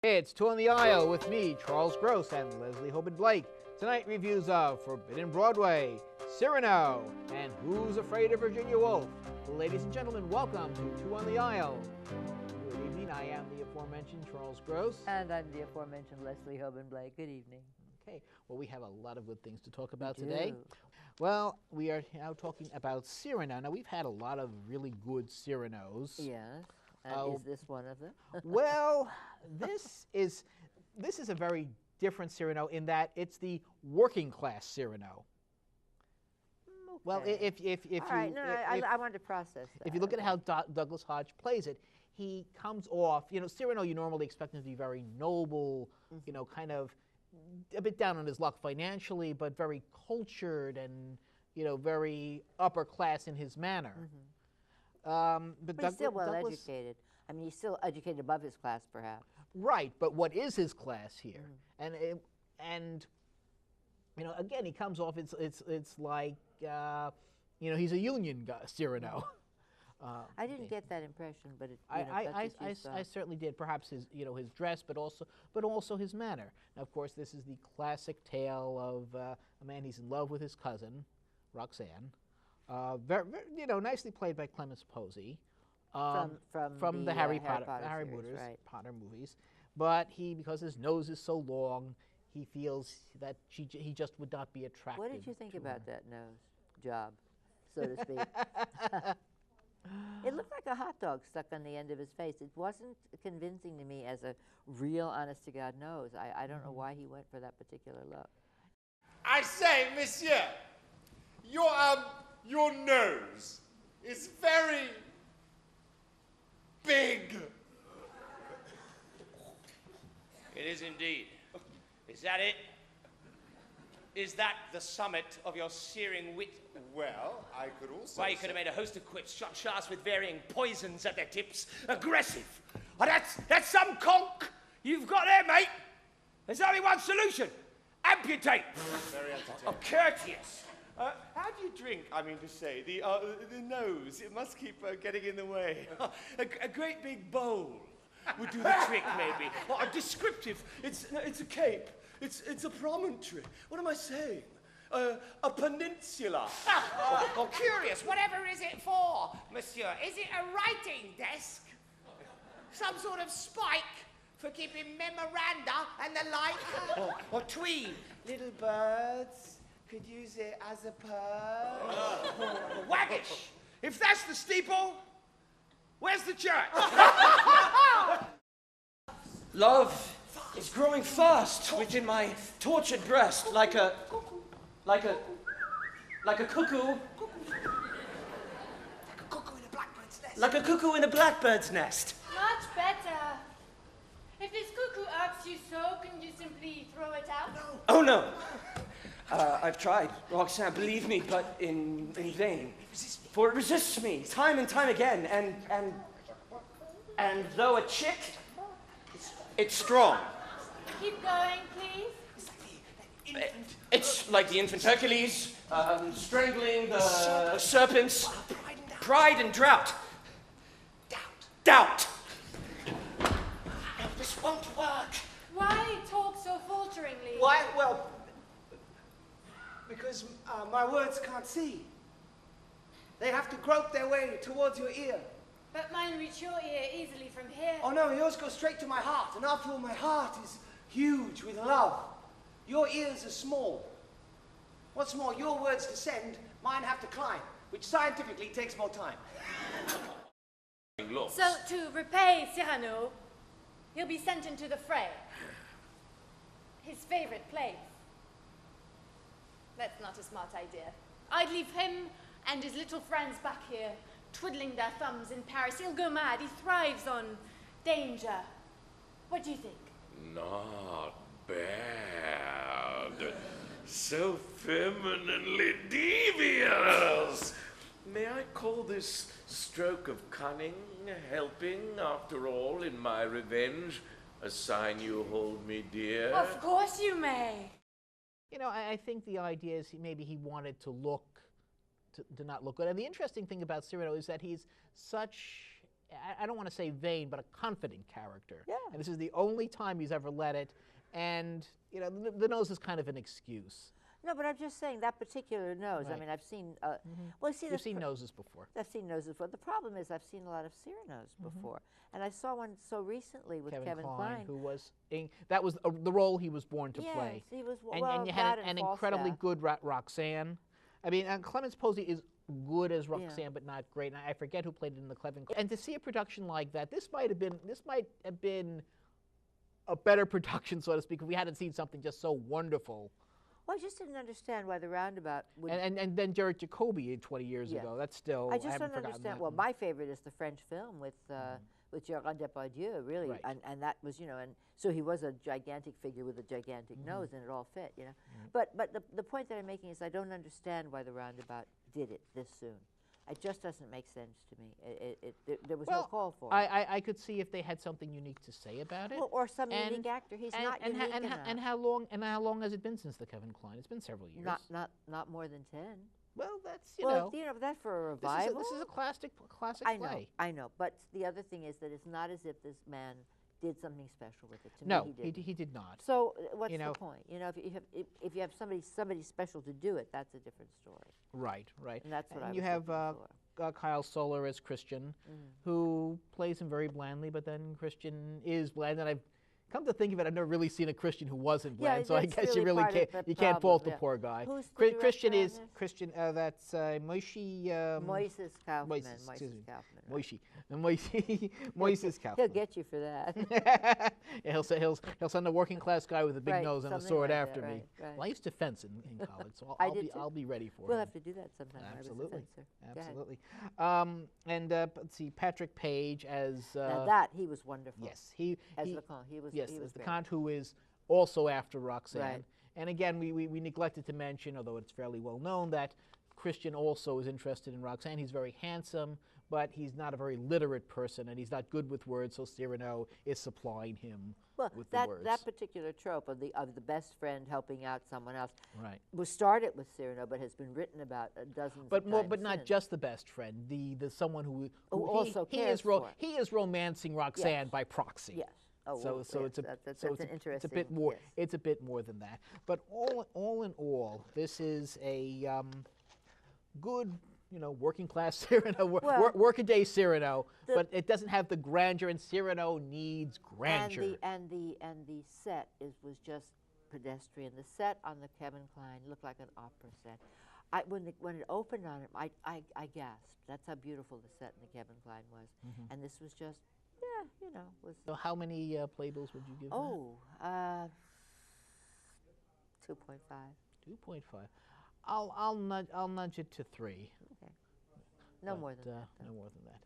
It's Two on the Aisle with me, Charles Gross, and Leslie Hoban Blake. Tonight, reviews of Forbidden Broadway, Cyrano, and Who's Afraid of Virginia Woolf. Ladies and gentlemen, welcome to Two on the Aisle. Good evening. I am the aforementioned Charles Gross. And I'm the aforementioned Leslie Hoban Blake. Good evening. Okay, well, we have a lot of good things to talk about today. Well, we are now talking about Cyrano. Now, we've had a lot of really good Cyranos. Yes. And is this one of them? Well, this is a very different Cyrano in that it's the working class Cyrano. Okay. Well, if I wanted to process that. If you look at how Douglas Hodge plays it, he comes off. Cyrano, you normally expect him to be very noble. Kind of a bit down on his luck financially, but very cultured and very upper class in his manner. But he's still well educated. I mean, he's still educated above his class, perhaps. Right, but what is his class here? And again, he comes off. It's like he's a union guy, Cyrano. I didn't get that impression, but I certainly did. Perhaps his his dress, but also his manner. Now, of course, this is the classic tale of a man. He's in love with his cousin, Roxanne. Very, nicely played by Clemence Posey, from the Harry Potter movies. But because his nose is so long, he feels that he just would not be attractive. What did you think about that nose job, so to speak? It looked like a hot dog stuck on the end of his face. It wasn't convincing to me as a real, honest-to-God nose. I don't know why he went for that particular look. I say, monsieur, your nose is very big. It is indeed. Is that it? Is that the summit of your searing wit? Well, I could also. Why, you could have made a host of quips, shot shafts with varying poisons at their tips. Aggressive. Oh, that's some conk you've got there, mate. There's only one solution. Amputate. Very entertaining. Oh, courteous. How do you drink? I mean to say, the nose. It must keep getting in the way. A great big bowl would do the trick, maybe. Or a descriptive. It's a cape. It's a promontory. What am I saying? A peninsula. Oh, curious. Whatever is it for, monsieur? Is it a writing desk? Some sort of spike for keeping memoranda and the like? Or tweed. Little birds could use it as a purse. Waggish. If that's the steeple, where's the church? Love is growing fast within my tortured breast, like a cuckoo. Like a cuckoo in a blackbird's nest. Much better. If this cuckoo asks you so, can you simply throw it out? No. Oh, no. I've tried, Roxanne, believe me, but in vain. For it resists me time and time again, and though a chick, it's strong. Keep going, please. It's like the infant Hercules, strangling the serpents. Pride and drought. Doubt. This won't work. Why talk so falteringly? Why? Well, because my words can't see. They have to grope their way towards your ear. But mine reach your ear easily from here. Oh no, yours go straight to my heart. And after all, my heart is huge with love. Your ears are small. What's more, your words descend, mine have to climb, which scientifically takes more time. So, to repay Cyrano, he'll be sent into the fray. His favorite place. That's not a smart idea. I'd leave him and his little friends back here, twiddling their thumbs in Paris. He'll go mad. He thrives on danger. What do you think? Not bad. So femininely devious. May I call this stroke of cunning helping, after all, in my revenge? A sign you hold me dear? Of course you may. I think the idea is maybe he wanted to not look good. And the interesting thing about Cyrano is that he's such I don't want to say vain, but a confident character. Yeah. And this is the only time he's ever let it. And, you know, the nose is kind of an excuse. No, but I'm just saying that particular nose. I Right. mean, I've seen. Well, see, You've seen noses before. I've seen noses before. The problem is I've seen a lot of Cyranos before, and I saw one so recently with Kevin Kline. Who was that was the role he was born to yes, play. he was. And, Well, and you had that an and incredibly Falstaff. good Roxanne. I mean, Clemence Posey is good as Roxanne, but not great. And I forget who played it in the Clevin. And to see a production like that, this might have been a better production, so to speak, if we hadn't seen something just so wonderful. Well, I just didn't understand why the roundabout would. And then Jared Jacobi 20 years Yes. ago. That's still. I just haven't don't forgotten understand. that Well, one. my favorite is the French film with Gérard Depardieu, really, Right. and that was, you know, and so he was a gigantic figure with a gigantic nose, and it all fit, you know. But the point that I'm making is I don't understand why the roundabout did it this soon. It just doesn't make sense to me. There was no call for it. I could see if they had something unique to say about it. Well, or some And- unique actor. He's and, not and, unique and, enough. and how long has it been since the Kevin Kline? It's been several years. Not more than 10. Well, that's Well, you know, that for a revival. This is a classic I know, play. I know. But the other thing is that it's not as if this man did something special with it. To No, me, he didn't. he did not. So what's You know- the point? You know, if you have somebody special to do it, that's a different story. Right. And that's what I was you have looking for. Kyle Soller as Christian, who plays him very blandly, but then Christian is bland. And I've come to think of it, I've never really seen a Christian who wasn't Yeah, bland. So I that's guess you really really part of can't the you can't fault problem, the poor guy. Who's the Christian director on is this? Christian. That's Moishi. Moises Kaufman. Moises, Moises excuse me. Kaufman. right. Moises He'll Kaufman. get you for that. Yeah, he'll send a working class guy with a big Right, nose and a something sword like after that, me. right, right. Well, I used to fence in college, so I did too. I'll be ready for We'll him. have to do that sometime. Absolutely. I was a fencer. Go ahead. Absolutely. And let's see, Patrick Page as Now that he was wonderful. yes, he As he, Leconte, he was. yes, he was as the great. Count, who is also after Roxanne. Right. And again, we neglected to mention, although it's fairly well known, that Christian also is interested in Roxanne. He's very handsome, but he's not a very literate person, and he's not good with words. So Cyrano is supplying him Well, with that the words. that particular trope of the best friend helping out someone else right. was started with Cyrano, but has been written about dozens But of times but not since. just the best friend. The someone who also he cares is for it. he is romancing Roxanne by proxy. Yes. Oh, So well, so yes, it's a that's so an it's a, interesting. it's a bit more yes. it's a bit more than that. But all in all, this is a good, working class Cyrano, Well, workaday Cyrano, but it doesn't have the grandeur, and Cyrano needs grandeur. And the set was just pedestrian. The set on the Kevin Kline looked like an opera set. When it opened on it, I gasped. That's how beautiful the set in the Kevin Kline was. And this was just, was. So how many playbills would you give? Oh, 2.5. 2.5. I'll nudge it to 3. Okay. No more than that. No more than that.